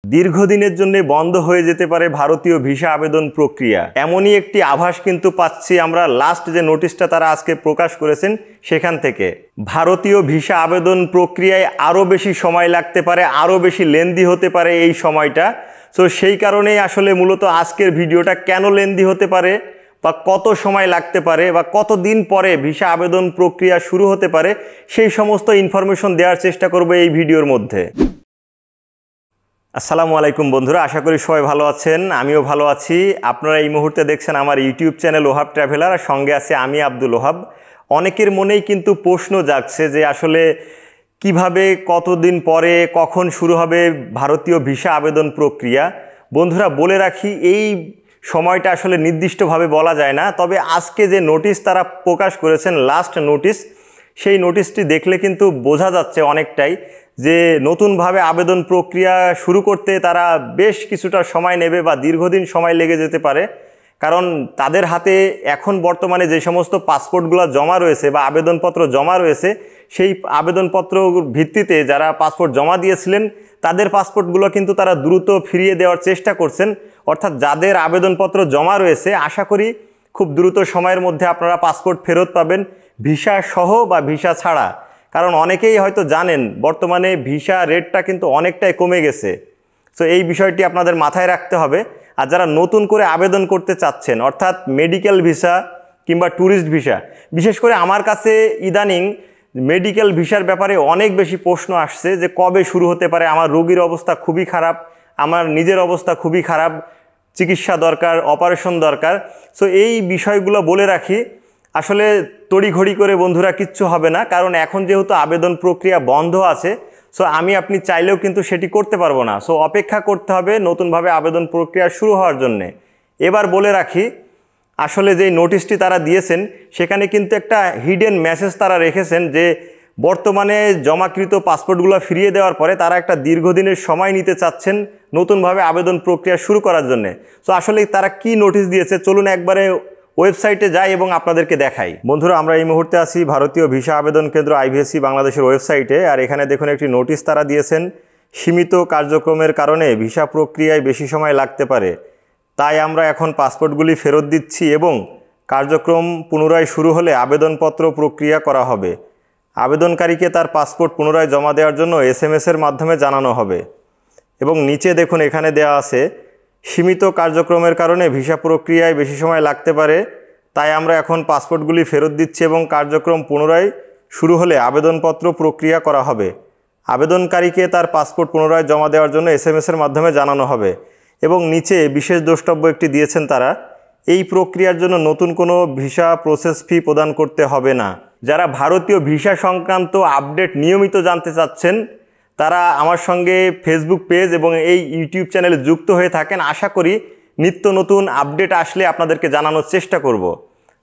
দীর্ঘদিনের জন্য বন্ধ হয়ে যেতে পারে ভারতীয় ভিসা আবেদন প্রক্রিয়া, এমনই একটি আভাস কিন্তু পাচ্ছি আমরা লাস্ট যে নোটিশটা তারা আজকে প্রকাশ করেছেন সেখান থেকে। ভারতীয় ভিসা আবেদন প্রক্রিয়ায় আরও বেশি সময় লাগতে পারে, আরও বেশি লেন্দি হতে পারে এই সময়টা। সো সেই কারণেই আসলে মূলত আজকের ভিডিওটা, কেন লেন্দি হতে পারে বা কত সময় লাগতে পারে বা কত দিন পরে ভিসা আবেদন প্রক্রিয়া শুরু হতে পারে, সেই সমস্ত ইনফরমেশন দেওয়ার চেষ্টা করব এই ভিডিওর মধ্যে। আসসালামু আলাইকুম বন্ধুরা, আশা করি সবাই ভালো আছেন, আমিও ভালো আছি। আপনারা এই মুহূর্তে দেখছেন আমার ইউটিউব চ্যানেল ওহাব ট্রাভেলার, আর সঙ্গে আছে আমি আব্দুল ওহাব। অনেকের মনেই কিন্তু প্রশ্ন জাগছে যে আসলে কিভাবে, কতদিন পরে, কখন শুরু হবে ভারতীয় ভিসা আবেদন প্রক্রিয়া। বন্ধুরা বলে রাখি, এই সময়টা আসলে নির্দিষ্টভাবে বলা যায় না, তবে আজকে যে নোটিশ তারা প্রকাশ করেছেন, লাস্ট নোটিশ, সেই নোটিশটি দেখলে কিন্তু বোঝা যাচ্ছে অনেকটাই যে নতুনভাবে আবেদন প্রক্রিয়া শুরু করতে তারা বেশ কিছুটা সময় নেবে বা দীর্ঘদিন সময় লেগে যেতে পারে। কারণ তাদের হাতে এখন বর্তমানে যে সমস্ত পাসপোর্টগুলো জমা রয়েছে বা আবেদনপত্র জমা রয়েছে, সেই আবেদনপত্র ভিত্তিতে যারা পাসপোর্ট জমা দিয়েছিলেন তাদের পাসপোর্টগুলো কিন্তু তারা দ্রুত ফিরিয়ে দেওয়ার চেষ্টা করছেন। অর্থাৎ যাদের আবেদনপত্র জমা রয়েছে, আশা করি খুব দ্রুত সময়ের মধ্যে আপনারা পাসপোর্ট ফেরত পাবেন, ভিসা সহ বা ভিসা ছাড়া। কারণ অনেকেই হয়তো জানেন বর্তমানে ভিসা রেটটা কিন্তু অনেকটাই কমে গেছে। সো এই বিষয়টি আপনাদের মাথায় রাখতে হবে। আর যারা নতুন করে আবেদন করতে চাচ্ছেন, অর্থাৎ মেডিকেল ভিসা কিংবা ট্যুরিস্ট ভিসা, বিশেষ করে আমার কাছে ইদানিং মেডিকেল ভিসার ব্যাপারে অনেক বেশি প্রশ্ন আসছে যে কবে শুরু হতে পারে, আমার রোগীর অবস্থা খুবই খারাপ, আমার নিজের অবস্থা খুবই খারাপ, চিকিৎসা দরকার, অপারেশন দরকার। সো এই বিষয়গুলো বলে রাখি, আসলে তড়িঘড়ি করে বন্ধুরা কিচ্ছু হবে না। কারণ এখন যেহেতু আবেদন প্রক্রিয়া বন্ধ আছে, সো আপনি চাইলেও কিন্তু সেটি করতে পারবো না। সো অপেক্ষা করতে হবে নতুনভাবে আবেদন প্রক্রিয়া শুরু হওয়ার জন্যে। এবার বলে রাখি, আসলে যেই নোটিশটি তারা দিয়েছেন সেখানে কিন্তু একটা হিডেন মেসেজ তারা রেখেছেন যে বর্তমানে জমাকৃত পাসপোর্টগুলো ফিরিয়ে দেওয়ার পরে তারা একটা দীর্ঘদিনের সময় নিতে চাচ্ছেন নতুনভাবে আবেদন প্রক্রিয়া শুরু করার জন্যে। সো আসলে তারা কি নোটিশ দিয়েছে, চলুন একবারে ওয়েবসাইটে যাই এবং আপনাদেরকে দেখাই। বন্ধুরা, আমরা এই মুহূর্তে আছি ভারতীয় ভিসা আবেদন কেন্দ্র IVSC বাংলাদেশের ওয়েবসাইটে। আর এখানে দেখুন একটি নোটিশ তারা দিয়েছেন, সীমিত কার্যক্রমের কারণে ভিসা প্রক্রিয়ায় বেশি সময় লাগতে পারে, তাই আমরা এখন পাসপোর্টগুলি ফেরত দিচ্ছি এবং কার্যক্রম পুনরায় শুরু হলে আবেদনপত্র প্রক্রিয়া করা হবে। আবেদনকারীকে তার পাসপোর্ট পুনরায় জমা দেওয়ার জন্য SMS-এর মাধ্যমে জানানো হবে। এবং নিচে দেখুন এখানে দেওয়া আছে, সীমিত কার্যক্রমের কারণে ভিসা প্রক্রিয়ায় বেশি সময় লাগতে পারে, তাই আমরা এখন পাসপোর্টগুলি ফেরত দিচ্ছি এবং কার্যক্রম পুনরায় শুরু হলে আবেদনপত্র প্রক্রিয়া করা হবে। আবেদনকারীকে তার পাসপোর্ট পুনরায় জমা দেওয়ার জন্য SMS-এর মাধ্যমে জানানো হবে। এবং নিচে বিশেষ দ্রষ্টব্য একটি দিয়েছেন তারা, এই প্রক্রিয়ার জন্য নতুন কোনো ভিসা প্রসেস ফি প্রদান করতে হবে না। যারা ভারতীয় ভিসা সংক্রান্ত আপডেট নিয়মিত জানতে চাচ্ছেন তারা আমার সঙ্গে ফেসবুক পেজ এবং এই ইউটিউব চ্যানেলে যুক্ত হয়ে থাকেন। আশা করি নিত্য নতুন আপডেট আসলে আপনাদেরকে জানানোর চেষ্টা করব।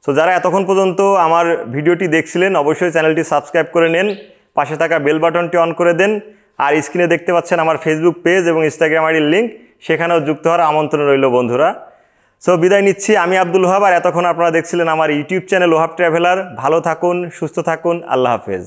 সো যারা এতক্ষণ পর্যন্ত আমার ভিডিওটি দেখছিলেন, অবশ্যই চ্যানেলটি সাবস্ক্রাইব করে নেন, পাশে থাকা বেল বাটনটি অন করে দেন। আর স্ক্রিনে দেখতে পাচ্ছেন আমার ফেসবুক পেজ এবং ইনস্টাগ্রাম আইডির লিঙ্ক, সেখানেও যুক্ত হওয়ার আমন্ত্রণ রইল বন্ধুরা। সো বিদায় নিচ্ছি, আমি আব্দুল ওহাব, আর এতক্ষণ আপনারা দেখছিলেন আমার ইউটিউব চ্যানেল ওহাব ট্রাভেলার। ভালো থাকুন, সুস্থ থাকুন, আল্লাহ হাফেজ।